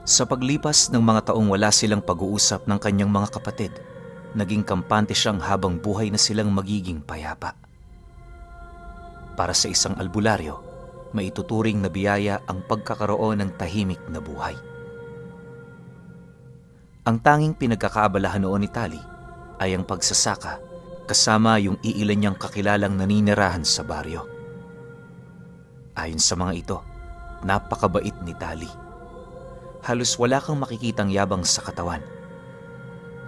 Sa paglipas ng mga taong wala silang pag-uusap ng kanyang mga kapatid, naging kampante siyang habang buhay na silang magiging payapa. Para sa isang albularyo, maituturing na biyaya ang pagkakaroon ng tahimik na buhay. Ang tanging pinagkakaabalahan noon ni Tali ay ang pagsasaka kasama yung iilan niyang kakilalang naninirahan sa baryo. Ayon sa mga ito, napakabait ni Tali. Halos wala kang makikitang yabang sa katawan.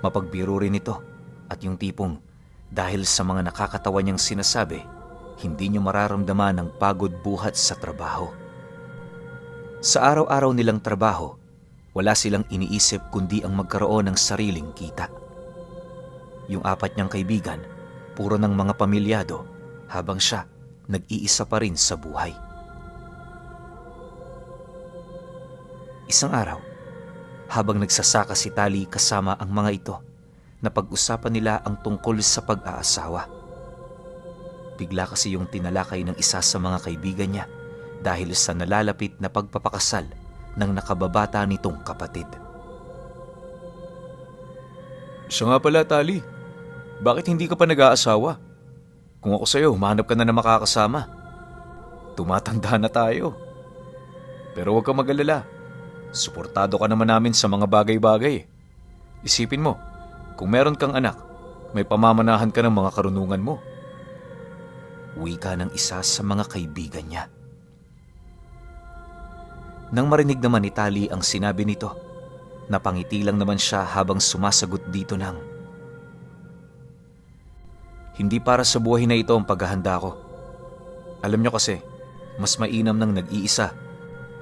Mapagbiro rin ito at yung tipong dahil sa mga nakakatawa niyang sinasabi, hindi niyo mararamdaman ang pagod buhat sa trabaho. Sa araw-araw nilang trabaho, wala silang iniisip kundi ang magkaroon ng sariling kita. Yung apat niyang kaibigan, puro ng mga pamilyado, habang siya nag-iisa pa rin sa buhay. Isang araw, habang nagsasaka si Tali kasama ang mga ito, napag-usapan nila ang tungkol sa pag-aasawa. Bigla kasi yung tinalakay ng isa sa mga kaibigan niya dahil sa nalalapit na pagpapakasal ng nakababata nitong kapatid. Siya nga pala, Tali. Bakit hindi ka pa nag-aasawa? Kung ako sa'yo, humanap ka na makakasama. Tumatanda na tayo. Pero huwag kang mag-alala. Suportado ka naman namin sa mga bagay-bagay. Isipin mo, kung meron kang anak, may pamamanahan ka ng mga karunungan mo. Wika ng isa sa mga kaibigan niya. Nang marinig naman ni Tali ang sinabi nito, napangiti lang naman siya habang sumasagot dito ng, "Hindi para sa buhay na ito ang paghahanda ko. Alam niyo kasi, mas mainam nang nag-iisa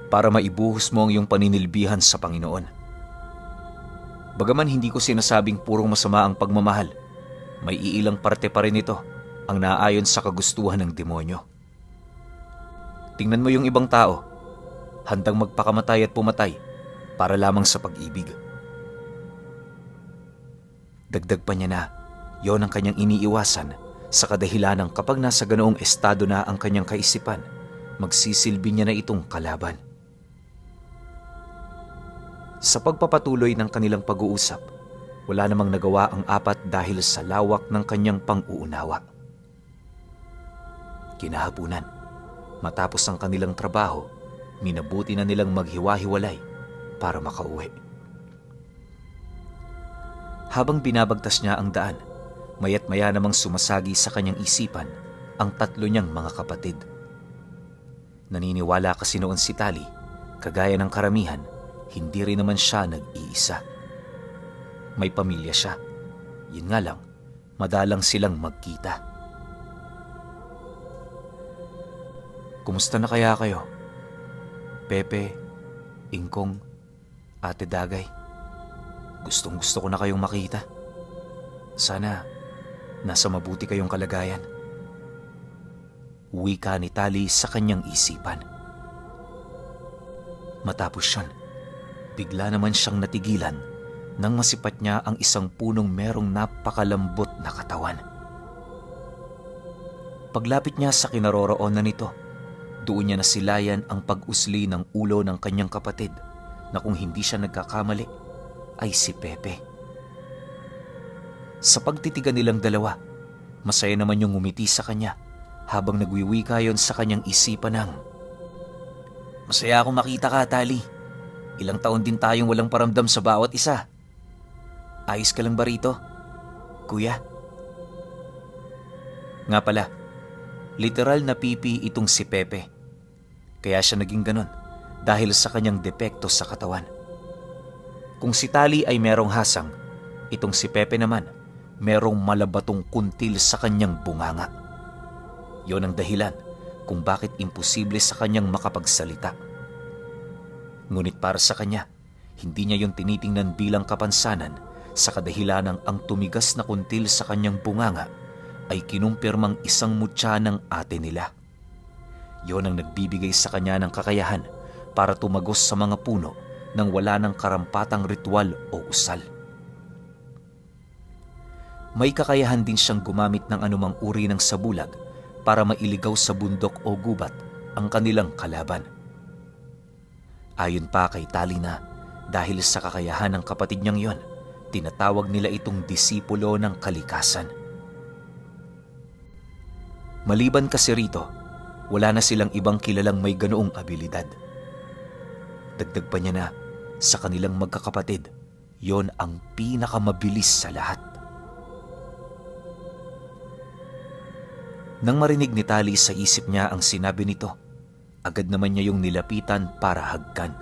para maibuhos mo ang iyong paninilbihan sa Panginoon. Bagaman hindi ko sinasabing purong masama ang pagmamahal, may iilang parte pa rin ito ang naaayon sa kagustuhan ng demonyo. Tingnan mo yung ibang tao, handang magpakamatay at pumatay para lamang sa pag-ibig." Dagdag pa niya na, yon ang kanyang iniiwasan sa kadahilanang kapag nasa ganoong estado na ang kanyang kaisipan, magsisilbi niya na itong kalaban. Sa pagpapatuloy ng kanilang pag-uusap, wala namang nagawa ang apat dahil sa lawak ng kanyang pang-uunawa. Kinahapunan, matapos ang kanilang trabaho, minabuti na nilang maghiwa-hiwalay para makauwi. Habang binabagtas niya ang daan, maya't maya namang sumasagi sa kanyang isipan ang tatlo niyang mga kapatid. Naniniwala kasi noon si Tali, kagaya ng karamihan, hindi rin naman siya nag-iisa. May pamilya siya. Yun nga lang, madalang silang magkita. "Kumusta na kaya kayo? Pepe, Ingkong, Ate Dagay. Gustong-gusto ko na kayong makita. Sana nasa mabuti kayong kalagayan." Wika ni Tali sa kanyang isipan. Matapos yun, bigla naman siyang natigilan nang masipat niya ang isang punong merong napakalambot na katawan. Paglapit niya sa kinaroroonan nito, doon niya nasilayan ang pag-usli ng ulo ng kanyang kapatid na kung hindi siya nagkakamali ay si Pepe. Sa pagtitigan nilang dalawa, masaya naman yung ngumiti sa kanya habang nagwiwika yon sa kanyang isipan ng, "Masaya akong makita ka, Tali. Ilang taon din tayong walang paramdam sa bawat isa. Ayos ka lang ba rito, kuya?" Nga pala, literal na pipi itong si Pepe. Kaya siya naging ganon dahil sa kanyang depekto sa katawan. Kung si Tali ay merong hasang, itong si Pepe naman merong malabatong kuntil sa kanyang bunganga. Yon ang dahilan kung bakit imposible sa kanyang makapagsalita. Ngunit para sa kanya, hindi niya yon tinitingnan bilang kapansanan sa kadahilanang ang tumigas na kuntil sa kanyang bunganga ay kinumpirmang isang mutya ng ate nila. Yon ang nagbibigay sa kanya ng kakayahan para tumagos sa mga puno nang wala ng karampatang ritual o usal. May kakayahan din siyang gumamit ng anumang uri ng sabulag para mailigaw sa bundok o gubat ang kanilang kalaban. Ayon pa kay Tali na Dahil sa kakayahan ng kapatid niyang yon, tinatawag nila itong disipulo ng kalikasan. Maliban kasi rito, wala na silang ibang kilalang may ganoong abilidad. Dagdag pa niya na, sa kanilang magkakapatid, yon ang pinakamabilis sa lahat. Nang marinig ni Tali sa isip niya ang sinabi nito, agad naman niya yung nilapitan para hagkan.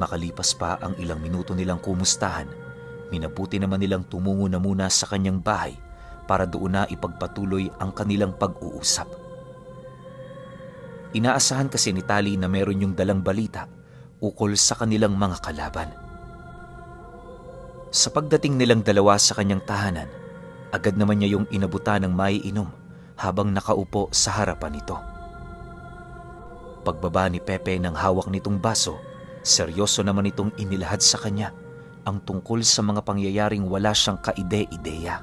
Makalipas pa ang ilang minuto nilang kumustahan, minabuti naman nilang tumungo na muna sa kanyang bahay para doon na ipagpatuloy ang kanilang pag-uusap. Inaasahan kasi ni Tali na meron yung dalang balita ukol sa kanilang mga kalaban. Sa pagdating nilang dalawa sa kanyang tahanan, agad naman niya yung inabutan ng maiinom habang nakaupo sa harapan nito. Pagbaba ni Pepe ng hawak nitong baso, seryoso naman itong inilahad sa kanya ang tungkol sa mga pangyayaring wala siyang kaide-ideya.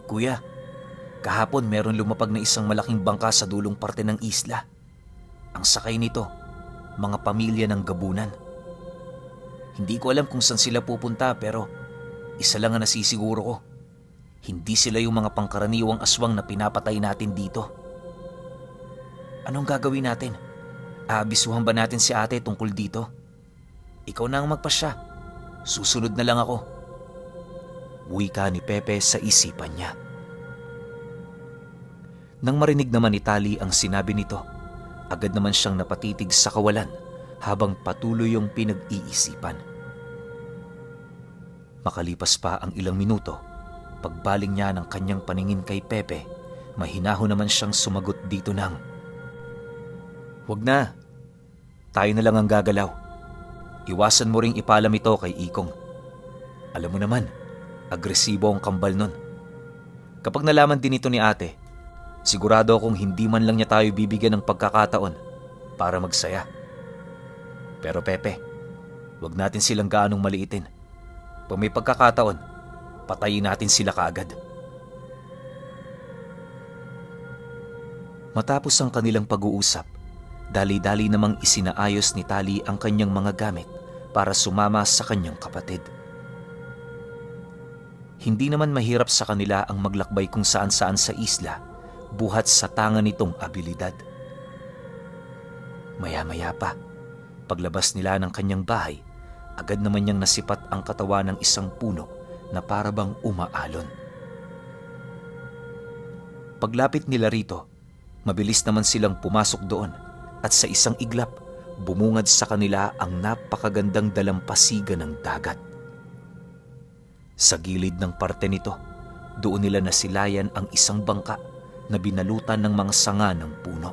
Kuya, kahapon meron lumapag na isang malaking bangka sa dulong parte ng isla. Ang sakay nito, mga pamilya ng gabunan. Hindi ko alam kung saan sila pupunta pero isa lang ang nasisiguro ko. Hindi sila yung mga pangkaraniwang aswang na pinapatay natin dito. Anong gagawin natin? Aabisuhan ba natin si ate tungkol dito? Ikaw na ang magpasya. Susunod na lang ako. Wika ni Pepe sa isipan niya. Nang marinig naman ni Tali ang sinabi nito, agad naman siyang napatitig sa kawalan habang patuloy yung pinag-iisipan. Makalipas pa ang ilang minuto, pagbaling niya ng kanyang paningin kay Pepe, mahinahon naman siyang sumagot dito ng, "Wag na. Tayo na lang ang gagalaw. Iwasan mo ring ipalam ito kay Ikong. Alam mo naman, agresibo ang kambal nun. Kapag nalaman din ito ni ate, sigurado akong hindi man lang niya tayo bibigyan ng pagkakataon para magsaya. Pero Pepe, wag natin silang gaanong maliitin. Pag may pagkakataon, patayin natin sila kaagad." Matapos ang kanilang pag-uusap, dali-dali namang isinaayos ni Tali ang kanyang mga gamit para sumama sa kanyang kapatid. Hindi naman mahirap sa kanila ang maglakbay kung saan-saan sa isla buhat sa tangan nitong abilidad. Maya-maya pa, paglabas nila ng kanyang bahay, agad naman niyang nasipat ang katawan ng isang puno na parabang umaalon. Paglapit nila rito, mabilis naman silang pumasok doon at sa isang iglap, bumungad sa kanila ang napakagandang dalampasigan ng dagat. Sa gilid ng parte nito, doon nila nasilayan ang isang bangka na binalutan ng mga sanga ng puno.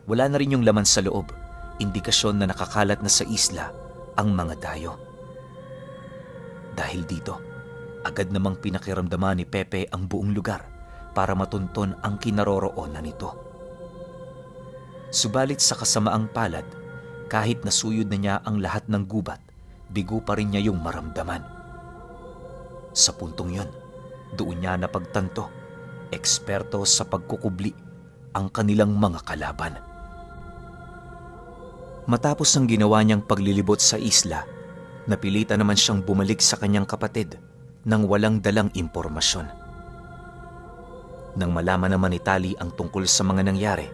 Wala na rin yung laman sa loob, indikasyon na nakakalat na sa isla ang mga dayo. Dahil dito, agad namang pinakiramdaman ni Pepe ang buong lugar para matunton ang kinaroroonan nito. Subalit sa kasamaang palad, kahit nasuyod na niya ang lahat ng gubat, bigo pa rin niya yung maramdaman. Sa puntong yun, doon niya napagtanto, eksperto sa pagkukubli ang kanilang mga kalaban. Matapos ang ginawa niyang paglilibot sa isla, napilitan naman siyang bumalik sa kanyang kapatid nang walang dalang impormasyon. Nang malaman naman ni Tali ang tungkol sa mga nangyari,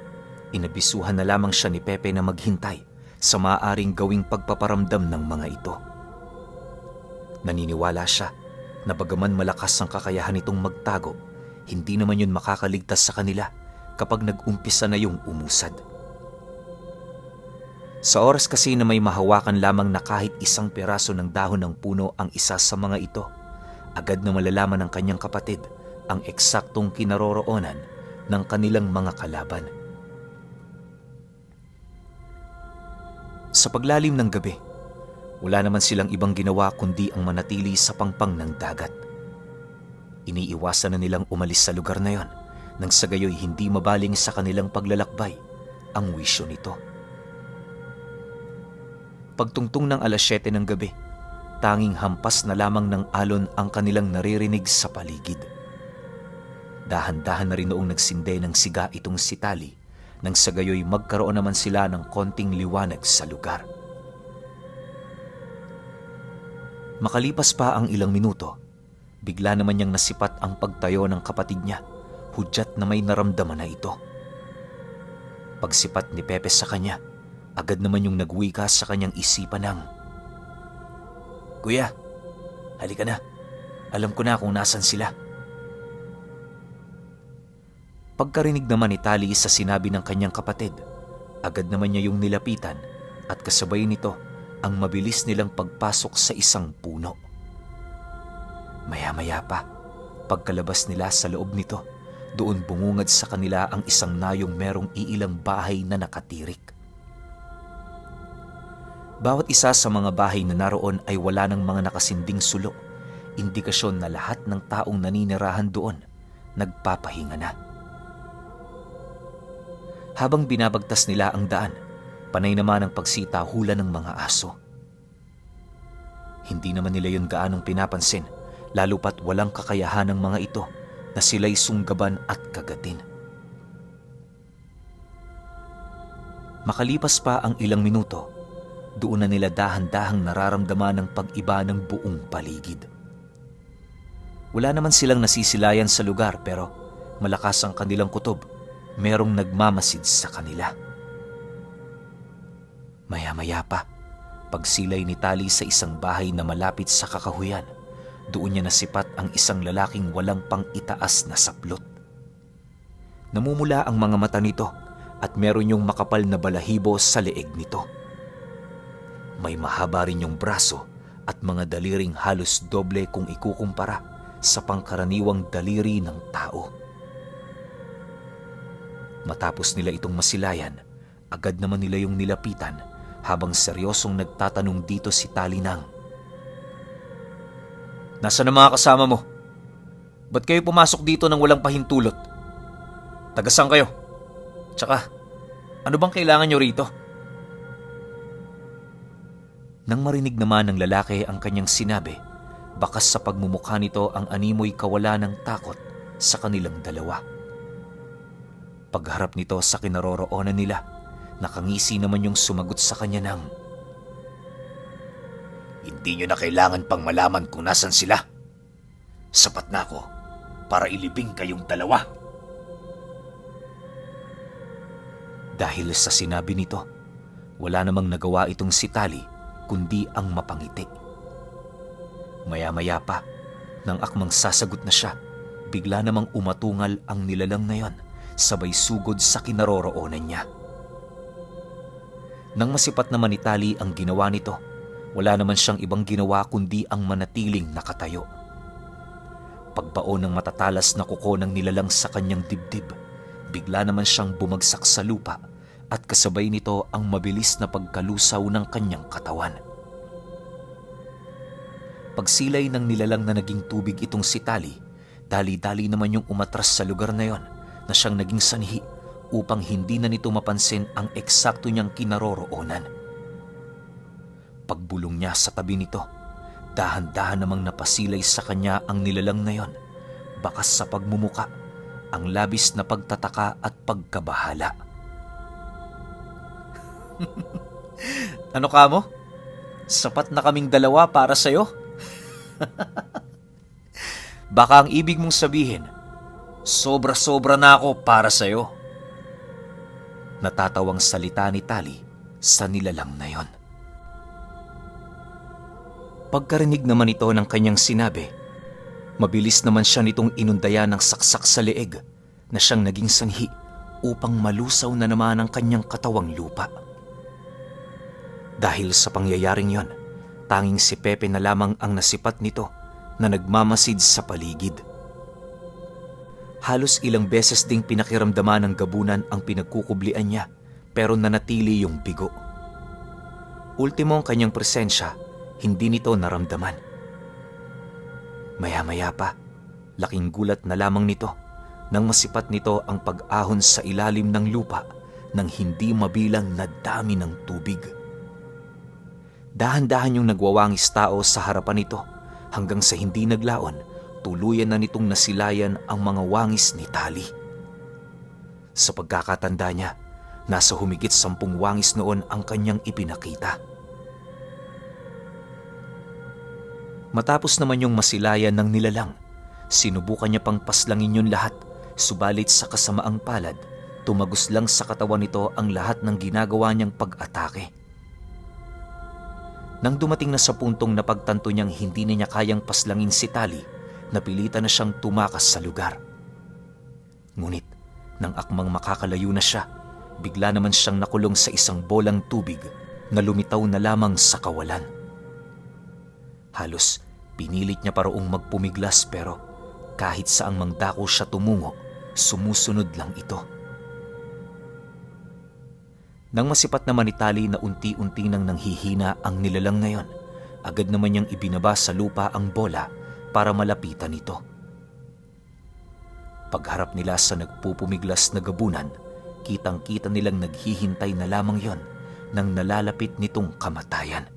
inabisuhan na lamang siya ni Pepe na maghintay sa maaaring gawing pagpaparamdam ng mga ito. Naniniwala siya na bagaman malakas ang kakayahan nitong magtago, hindi naman yun makakaligtas sa kanila kapag nag-umpisa na yung umusad. Sa oras kasi na may mahawakan lamang na kahit isang piraso ng dahon ng puno ang isa sa mga ito, agad na malalaman ng kanyang kapatid ang eksaktong kinaroroonan ng kanilang mga kalaban. Sa paglalim ng gabi, wala naman silang ibang ginawa kundi ang manatili sa pangpang ng dagat. Iniiwasan na nilang umalis sa lugar na yon nang sa gayoy hindi mabaling sa kanilang paglalakbay ang wisyo nito. Pagtungtong ng 7:00 ng gabi, tanging hampas na lamang ng alon ang kanilang naririnig sa paligid. Dahan-dahan na rin noong nagsinde ng siga itong si Tali nang sa gayoy magkaroon naman sila ng konting liwanag sa lugar. Makalipas pa ang ilang minuto, bigla naman niyang nasipat ang pagtayo ng kapatid niya, hudyat na may naramdaman na ito. Pagsipat ni Pepe sa kanya, agad naman yung nagwika sa kanyang isipan ng, "Kuya, halika na. Alam ko na kung nasan sila." Pagkarinig naman ni Tali sa sinabi ng kanyang kapatid, agad naman niya yung nilapitan at kasabay nito ang mabilis nilang pagpasok sa isang puno. Maya-maya pa, pagkalabas nila sa loob nito, doon bumungad sa kanila ang isang nayong merong iilang bahay na nakatirik. Bawat isa sa mga bahay na naroon ay wala ng mga nakasinding sulo, indikasyon na lahat ng taong naninirahan doon nagpapahinga na. Habang binabagtas nila ang daan, panay naman ang pagsita-hula ng mga aso. Hindi naman nila yun gaanong pinapansin, lalo pat walang kakayahan ng mga ito na sila'y sunggaban at kagatin. Makalipas pa ang ilang minuto, doon na nila dahan-dahang nararamdaman ng pag-iba ng buong paligid. Wala naman silang nasisilayan sa lugar pero malakas ang kanilang kutob, merong nagmamasid sa kanila. Maya-maya pa, pagsilay ni Tali sa isang bahay na malapit sa kakahuyan, doon niya nasipat ang isang lalaking walang pang-itaas na saplot. Namumula ang mga mata nito at meron yung makapal na balahibo sa leeg nito. May mahaba rin yung braso at mga daliring halos doble kung ikukumpara sa pangkaraniwang daliri ng tao. Matapos nila itong masilayan, agad naman nila yung nilapitan habang seryosong nagtatanong dito si Tali ng, "Nasaan ang mga kasama mo? Ba't kayo pumasok dito nang walang pahintulot? Tagasang kayo? Tsaka, ano bang kailangan nyo rito?" Nang marinig naman ng lalaki ang kanyang sinabi, bakas sa pagmumukha nito ang animoy kawala ng takot sa kanilang dalawa. Pagharap nito sa kinaroroonan nila, nakangisi naman yung sumagot sa kanya ng, "Hindi nyo na kailangan pang malaman kung nasan sila. Sapat na ako para ilibing kayong dalawa." Dahil sa sinabi nito, wala namang nagawa itong si Tali kundi ang mapangiti. Maya-maya pa, nang akmang sasagot na siya, bigla namang umatungal ang nilalang na yon, sabay sugod sa kinaroroonan niya. Nang masipat naman ni Tali ang ginawa nito, wala naman siyang ibang ginawa kundi ang manatiling nakatayo. Pagbaon ng matatalas na kuko ng nilalang sa kanyang dibdib, bigla naman siyang bumagsak sa lupa at kasabay nito ang mabilis na pagkalusaw ng kanyang katawan. Pagsilay ng nilalang na naging tubig itong si Tali, dali-dali naman yung umatras sa lugar na yon na siyang naging sanhi upang hindi na nito mapansin ang eksakto niyang kinaroroonan. Pagbulong niya sa tabi nito, dahan-dahan namang napasilay sa kanya ang nilalang na yon, bakas sa pagmumuka, ang labis na pagtataka at pagkabahala. "Ano ka mo? Sapat na kaming dalawa para sa'yo?" "Baka ang ibig mong sabihin, sobra-sobra na ako para sa'yo." Natatawang salita ni Tali sa nilalang na yon. Pagkarinig naman ito ng kanyang sinabi, mabilis naman siya nitong inundaya ng saksak sa leeg na siyang naging sanhi upang malusaw na naman ang kanyang katawang lupa. Dahil sa pangyayaring yon, tanging si Pepe na lamang ang nasipat nito na nagmamasid sa paligid. Halos ilang beses ding pinakiramdaman ng gabunan ang pinagkukublian niya pero nanatili yung bigo. Ultimo ang kanyang presensya, hindi nito naramdaman. Maya-maya pa, laking gulat na lamang nito nang masipat nito ang pag-ahon sa ilalim ng lupa ng hindi mabilang na dami ng tubig. Dahan-dahan yung nagwawangis tao sa harapan nito hanggang sa hindi naglaon, tuluyan na nitong nasilayan ang mga wangis ni Tali. Sa pagkakatanda niya, Nasa humigit 10 wangis noon ang kanyang ipinakita. Matapos naman yung masilayan ng nilalang, sinubukan niya pang paslangin yun lahat, subalit sa kasamaang palad, tumagos lang sa katawan nito ang lahat ng ginagawa niyang pag-atake. Nang dumating na sa puntong napagtanto niyang hindi niya kayang paslangin si Tali, napilitan na siyang tumakas sa lugar. Ngunit, nang akmang makakalayo na siya, bigla naman siyang nakulong sa isang bolang tubig na lumitaw na lamang sa kawalan. Halos pinilit niya pa roong magpumiglas pero kahit saang mangdako siya tumungo, sumusunod lang ito. Nang masipat naman ni Tali na unti-unti nang nanghihina ang nilalang na yon, agad naman niyang ibinaba sa lupa ang bola para malapitan ito. Pagharap nila sa nagpupumiglas na gabunan, kitang-kita nilang naghihintay na lamang yon nang nalalapit nitong kamatayan.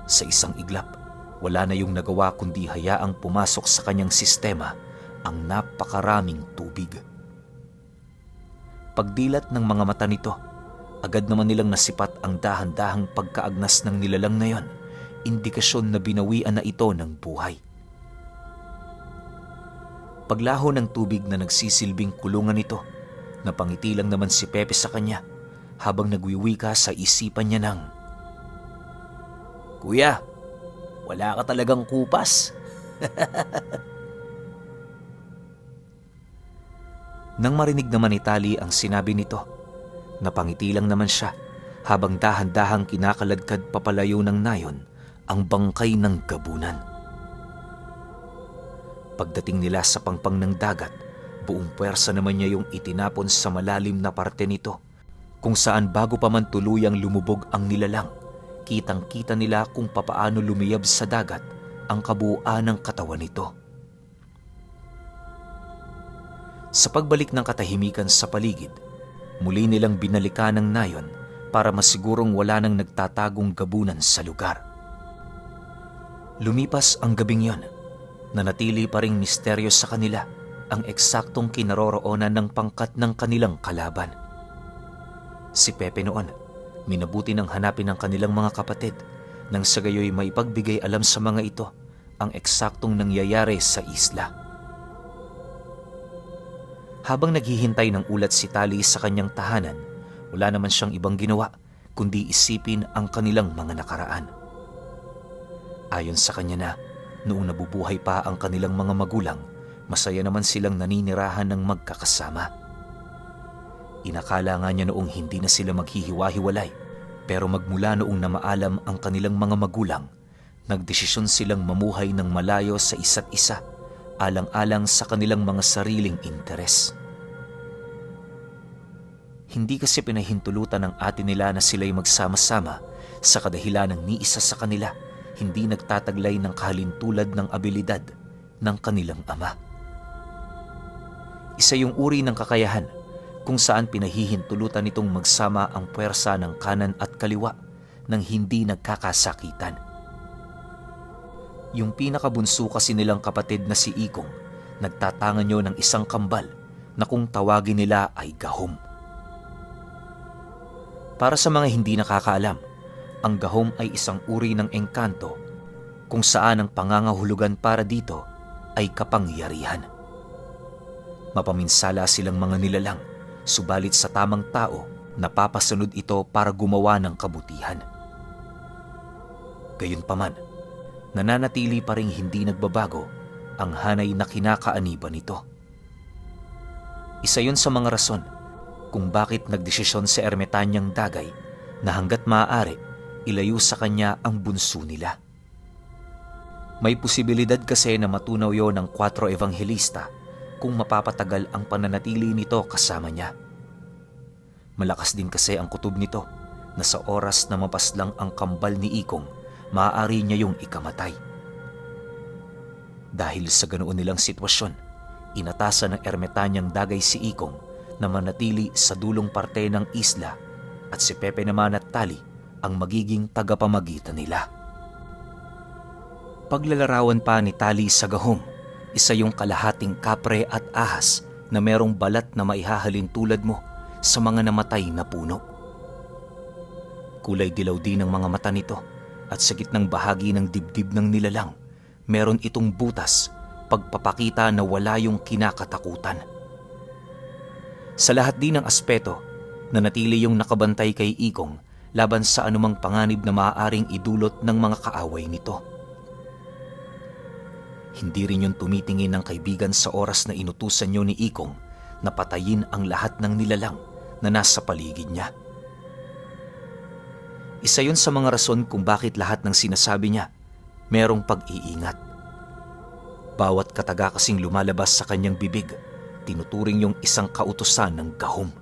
Sa isang iglap, wala na yung nagawa kundi hayaang pumasok sa kanyang sistema ang napakaraming tubig. Pagdilat ng mga mata nito, agad naman nilang nasipat ang dahan-dahang pagkaagnas ng nilalang na yon, indikasyon na binawian na ito ng buhay. Paglaho ng tubig na nagsisilbing kulungan nito, napangiti lang naman si Pepe sa kanya habang nagwiwika sa isipan niya ng, "Kuya, wala ka talagang kupas." Nang marinig naman ni Tali ang sinabi nito, napangiti lang naman siya habang dahan-dahang kinakaladkad papalayo ng nayon ang bangkay ng gabunan. Pagdating nila sa pangpang ng dagat, buong puwersa naman niya yung itinapon sa malalim na parte nito, kung saan bago pa man tuluyang lumubog ang nilalang, kitang-kita nila kung papaano lumiyab sa dagat ang kabuuan ng katawan nito. Sa pagbalik ng katahimikan sa paligid, muli nilang binalikan ng nayon para masigurong wala nang nagtatagong gabunan sa lugar. Lumipas ang gabing yon, nanatili pa ring misteryo sa kanila ang eksaktong kinaroroonan ng pangkat ng kanilang kalaban. Si Pepe noon, minabuti ng hanapin ng kanilang mga kapatid nang sa gayoy maipagbigay alam sa mga ito ang eksaktong nangyayari sa isla. Habang naghihintay ng ulat si Tali sa kanyang tahanan, wala naman siyang ibang ginawa kundi isipin ang kanilang mga nakaraan. Ayon sa kanya na, noong nabubuhay pa ang kanilang mga magulang, masaya naman silang naninirahan ng magkakasama. Inakala nga niya noong hindi na sila maghihiwa-hiwalay, pero magmula noong namaalam ang kanilang mga magulang, nagdesisyon silang mamuhay ng malayo sa isa't isa, alang-alang sa kanilang mga sariling interes. Hindi kasi pinahintulutan ng ate nila na sila'y magsama-sama sa kadahilan ng ni isa sa kanila hindi nagtataglay ng kahalintulad ng abilidad ng kanilang ama. Isa yung uri ng kakayahan kung saan pinahihintulutan nitong magsama ang puwersa ng kanan at kaliwa nang hindi nagkakasakitan. Yung pinakabunso kasi nilang kapatid na si Ikong, nagtatangan yun ng isang kambal na kung tawagin nila ay gahom. Para sa mga hindi nakakaalam, ang gahom ay isang uri ng engkanto kung saan ang pangangahulugan para dito ay kapangyarihan. Mapaminsala silang mga nilalang, subalit sa tamang tao, napapasunod ito para gumawa ng kabutihan. Gayunpaman, nananatili pa ring hindi nagbabago ang hanay na kinakaaniban nito. Isa yun sa mga rason kung bakit nagdesisyon si Ermitanyang Dagay na hanggat maaari ilayo sa kanya ang bunso nila. May posibilidad kasi na matunaw yon ng 4 ebanghelista kung mapapatagal ang pananatili nito kasama niya. Malakas din kasi ang kutob nito na sa oras na mapaslang ang kambal ni Ikong, maaari niya yung ikamatay. Dahil sa ganoon nilang sitwasyon, inatasan ng Ermitanyang Dagay si Ikong na manatili sa dulong parte ng isla at si Pepe naman at Tali ang magiging tagapamagitan nila. Paglalarawan pa ni Tali sa gahom, isa yung kalahating kapre at ahas na merong balat na maihahalin tulad mo sa mga namatay na puno. Kulay dilaw din ang mga mata nito at sa gitnang bahagi ng dibdib ng nilalang, meron itong butas, pagpapakita na wala yung kinakatakutan. Sa lahat din ng aspeto, nanatili yung nakabantay kay Ikong laban sa anumang panganib na maaaring idulot ng mga kaaway nito. Hindi rin yung tumitingin ng kaibigan sa oras na inutusan niyo ni Ikong na patayin ang lahat ng nilalang na nasa paligid niya. Isa yun sa mga rason kung bakit lahat ng sinasabi niya merong pag-iingat. Bawat kataga kasing lumalabas sa kanyang bibig, tinuturing yung isang kautusan ng gahom.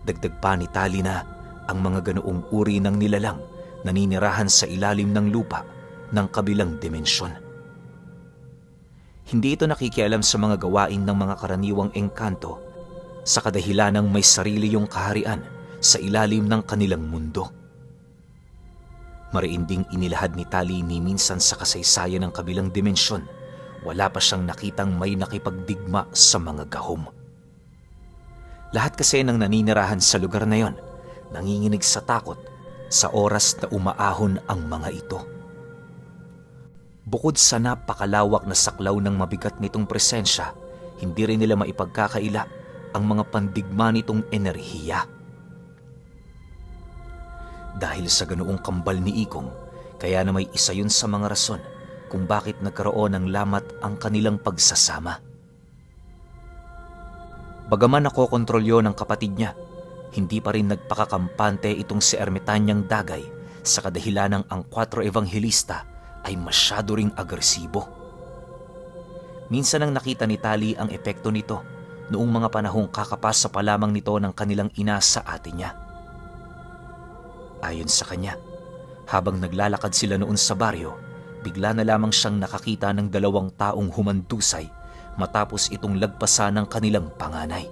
Dagdag pa ni Tali na ang mga ganoong uri ng nilalang naninirahan sa ilalim ng lupa ng kabilang dimensyon. Hindi ito nakikialam sa mga gawain ng mga karaniwang engkanto sa kadahilanang may sarili yung kaharian sa ilalim ng kanilang mundo. Mariinding inilahad ni Tali ni minsan sa kasaysayan ng kabilang dimensyon, wala pa siyang nakitang may nakipagdigma sa mga gahom. Lahat kasi ng naninirahan sa lugar na yon, nanginginig sa takot sa oras na umaahon ang mga ito. Bukod sa napakalawak na saklaw ng mabigat nitong presensya, hindi rin nila maipagkakaila ang mga pandigma nitong enerhiya. Dahil sa ganoong kambal ni Ikong, kaya na may isa yun sa mga rason kung bakit nagkaroon ng lamat ang kanilang pagsasama. Bagaman nakokontrol yun ng kapatid niya, hindi pa rin nagpakakampante itong si Ermitanyang Dagay sa kadahilanang ang 4 Evangelista ay masyado ring agresibo. Minsan ang nakita ni Tali ang epekto nito noong mga panahong kakapasa pa lamang nito ng kanilang ina sa ate niya. Ayon sa kanya, habang naglalakad sila noon sa baryo, bigla na lamang siyang nakakita ng 2 taong humandusay matapos itong lagpasan ng kanilang panganay.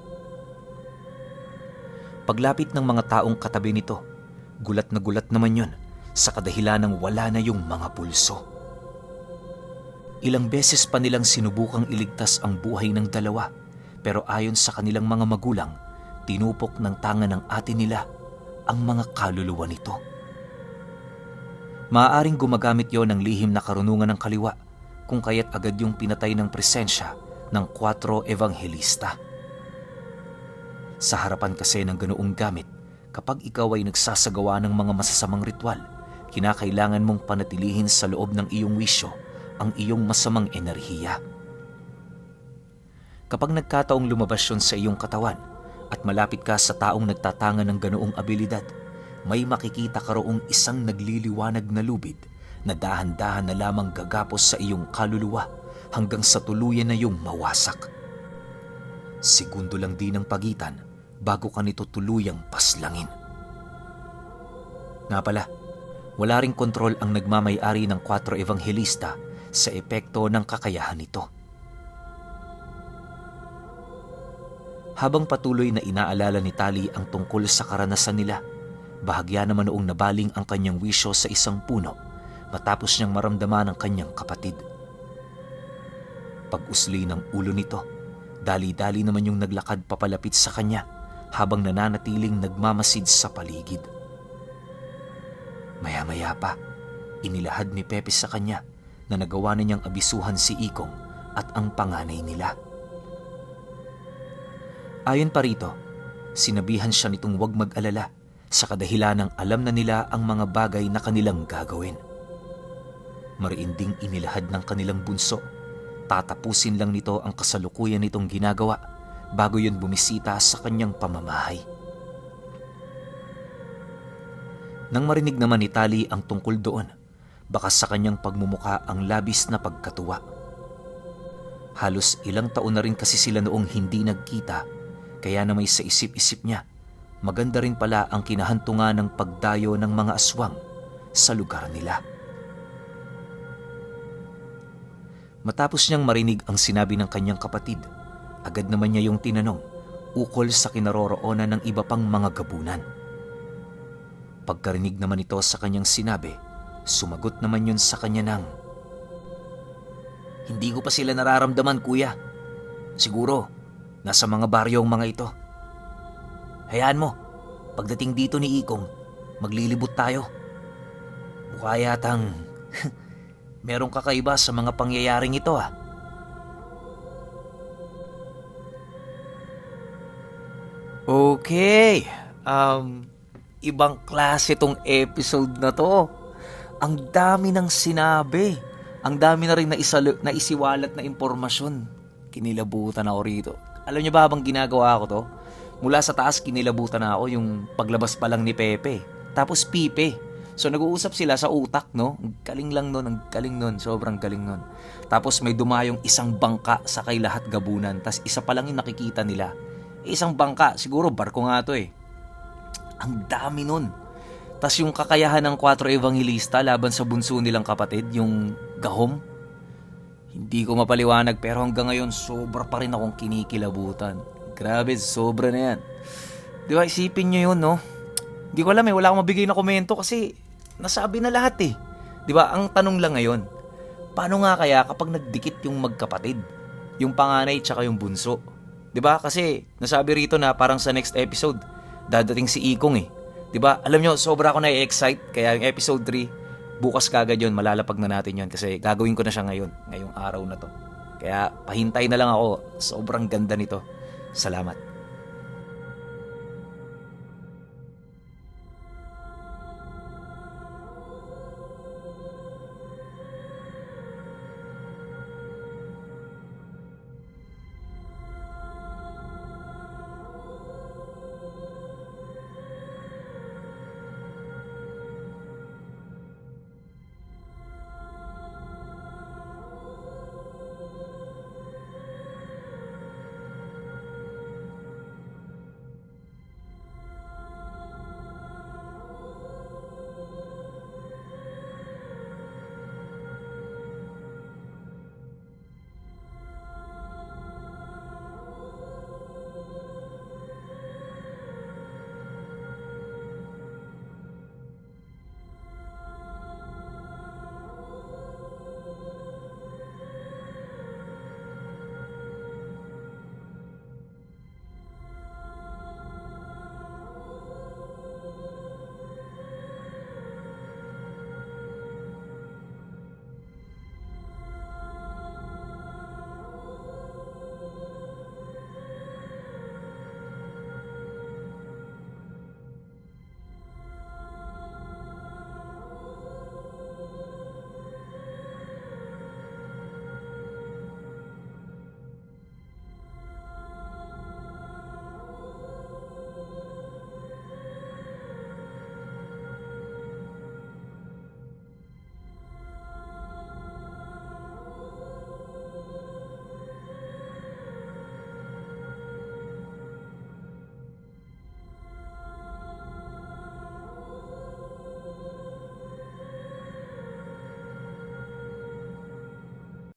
Paglapit ng mga taong katabi nito, gulat na gulat naman yun sa kadahilanang wala na yung mga pulso. Ilang beses pa nilang sinubukang iligtas ang buhay ng 2, pero ayon sa kanilang mga magulang, tinupok ng tanga ng ate nila ang mga kaluluwa nito. Maaaring gumagamit yon ng lihim na karunungan ng kaliwa, kung kaya't agad yung pinatay ng presensya ng 4 Evangelista. Sa harapan kasi ng ganoong gamit, kapag ikaw ay nagsasagawa ng mga masasamang ritual, kinakailangan mong panatilihin sa loob ng iyong wisyo ang iyong masamang enerhiya. Kapag nagkataong lumabas yun sa iyong katawan at malapit ka sa taong nagtatanga ng ganoong abilidad, may makikita ka roong isang nagliliwanag na lubid na dahan-dahan na lamang gagapos sa iyong kaluluwa hanggang sa tuluyan na iyong mawasak. Segundo lang din ang pagitan bago ka nito tuluyang paslangin. Nga pala, wala ring kontrol ang nagmamay-ari ng 4 Evangelista sa epekto ng kakayahan nito. Habang patuloy na inaalala ni Tali ang tungkol sa karanasan nila, bahagya naman noong nabaling ang kanyang wisyo sa isang puno matapos niyang maramdaman ang kanyang kapatid. Pag-usli ng ulo nito, dali-dali naman yung naglakad papalapit sa kanya habang nananatiling nagmamasid sa paligid. Maya-maya pa, inilahad ni Pepe sa kanya na nagawa na niyang abisuhan si Ikong at ang panganay nila. Ayon pa rito, sinabihan siya nitong huwag mag-alala sa kadahilanang alam na nila ang mga bagay na kanilang gagawin. Mariinding inilahad ng kanilang bunso, tatapusin lang nito ang kasalukuyan nitong ginagawa bago yun bumisita sa kanyang pamamahay. Nang marinig naman ni Tali ang tungkol doon, baka sa kanyang pagmumuka ang labis na pagkatuwa. Halos ilang taon na rin kasi sila noong hindi nagkita, kaya na may sa isip-isip niya, maganda rin pala ang kinahantungan ng pagdayo ng mga aswang sa lugar nila. Matapos niyang marinig ang sinabi ng kanyang kapatid, agad naman niya yung tinanong ukol sa kinaroroonan ng iba pang mga gabunan. Pagkarinig naman ito sa kanyang sinabi, sumagot naman yun sa kanya ng, "Hindi ko pa sila nararamdaman, kuya. Siguro, nasa mga baryo ang mga ito." Hayaan mo, pagdating dito ni Ikong, maglilibot tayo. Mukha yatang merong kakaiba sa mga pangyayaring ito ah. Okay, ibang klase tong episode na to. Ang dami ng sinabi. Ang dami na rin na isiwalat na impormasyon. Kinilabutan ako rito. Alam niyo ba habang ginagawa ko to? Mula sa taas kinilabutan na ako yung paglabas pa lang ni Pepe. Tapos Pipe. So nag-uusap sila sa utak, no? Ang galing lang nun, ang galing nun. Sobrang galing nun. Tapos may dumayong isang bangka sa kay lahat gabunan. Tapos isa pa lang yung nakikita nila. Isang bangka, siguro barko nga to eh. Ang dami nun. Tas yung kakayahan ng 4 evangelista laban sa bunso nilang kapatid, yung Gahom. Hindi ko mapaliwanag pero hanggang ngayon sobra pa rin akong kinikilabutan. Grabe, sobra na yan. Di ba, isipin nyo yun, no? Hindi ko alam eh, wala akong mabigay na komento kasi nasabi na lahat eh. Di ba, ang tanong lang ngayon, paano nga kaya kapag nagdikit yung magkapatid? Yung panganay tsaka yung bunso? Di ba, kasi nasabi rito na parang sa next episode, dadating si Ikong eh. 'Di ba? Alam nyo, sobra ako na-excite kaya yung episode 3 bukas kagad yun, malalapag na natin yun kasi gagawin ko na siya ngayong araw na to. Kaya pahintay na lang ako, sobrang ganda nito. Salamat.